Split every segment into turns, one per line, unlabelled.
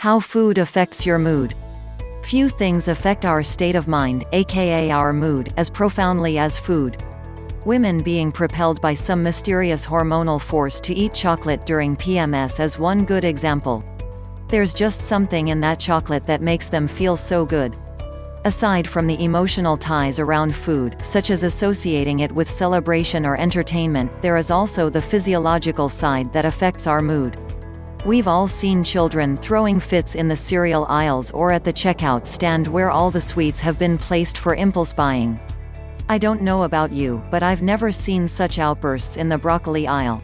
How food affects your mood. Few things affect our state of mind, aka our mood, as profoundly as food. Women being propelled by some mysterious hormonal force to eat chocolate during PMS is one good example. There's just something in that chocolate that makes them feel so good. Aside from the emotional ties around food, such as associating it with celebration or entertainment, there is also the physiological side that affects our mood. We've all seen children throwing fits in the cereal aisles or at the checkout stand where all the sweets have been placed for impulse buying. I don't know about you, but I've never seen such outbursts in the broccoli aisle.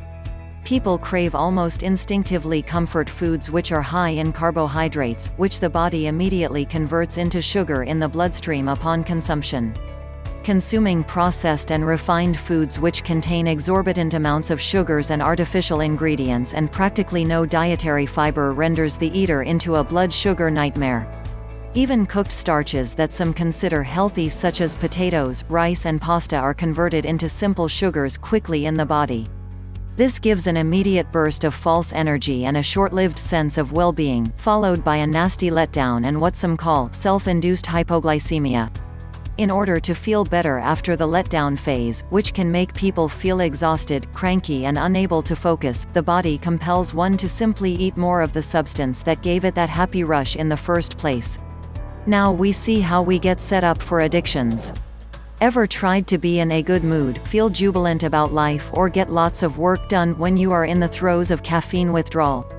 People crave almost instinctively comfort foods which are high in carbohydrates, which the body immediately converts into sugar in the bloodstream upon consumption. Consuming processed and refined foods which contain exorbitant amounts of sugars and artificial ingredients and practically no dietary fiber renders the eater into a blood sugar nightmare. Even cooked starches that some consider healthy, such as potatoes, rice and pasta, are converted into simple sugars quickly in the body. This gives an immediate burst of false energy and a short-lived sense of well-being, followed by a nasty letdown and what some call self-induced hypoglycemia. In order to feel better after the letdown phase, which can make people feel exhausted, cranky and unable to focus, the body compels one to simply eat more of the substance that gave it that happy rush in the first place. Now we see how we get set up for addictions. Ever tried to be in a good mood, feel jubilant about life, or get lots of work done when you are in the throes of caffeine withdrawal?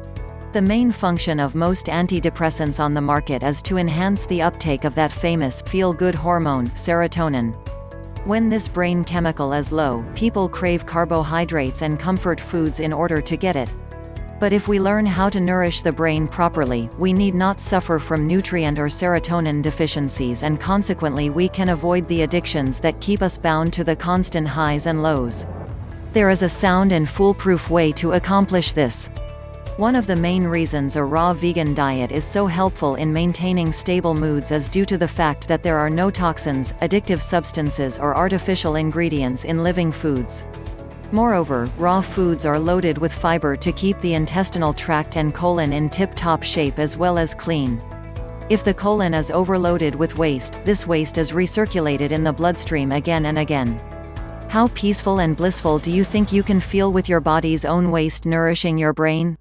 The main function of most antidepressants on the market is to enhance the uptake of that famous feel-good hormone, serotonin. When this brain chemical is low, people crave carbohydrates and comfort foods in order to get it. But if we learn how to nourish the brain properly, we need not suffer from nutrient or serotonin deficiencies, and consequently we can avoid the addictions that keep us bound to the constant highs and lows. There is a sound and foolproof way to accomplish this. One of the main reasons a raw vegan diet is so helpful in maintaining stable moods is due to the fact that there are no toxins, addictive substances or artificial ingredients in living foods. Moreover, raw foods are loaded with fiber to keep the intestinal tract and colon in tip-top shape as well as clean. If the colon is overloaded with waste, this waste is recirculated in the bloodstream again and again. How peaceful and blissful do you think you can feel with your body's own waste nourishing your brain?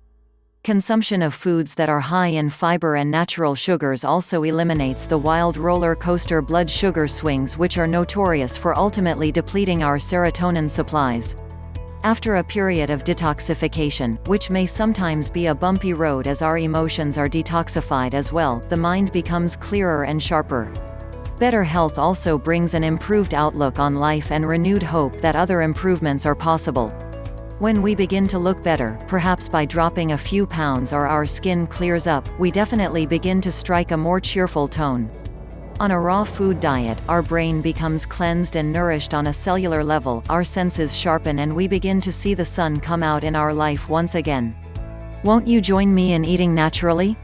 Consumption of foods that are high in fiber and natural sugars also eliminates the wild roller coaster blood sugar swings which are notorious for ultimately depleting our serotonin supplies. After a period of detoxification, which may sometimes be a bumpy road as our emotions are detoxified as well, the mind becomes clearer and sharper. Better health also brings an improved outlook on life and renewed hope that other improvements are possible. When we begin to look better, perhaps by dropping a few pounds or our skin clears up, we definitely begin to strike a more cheerful tone. On a raw food diet, our brain becomes cleansed and nourished on a cellular level, our senses sharpen and we begin to see the sun come out in our life once again. Won't you join me in eating naturally?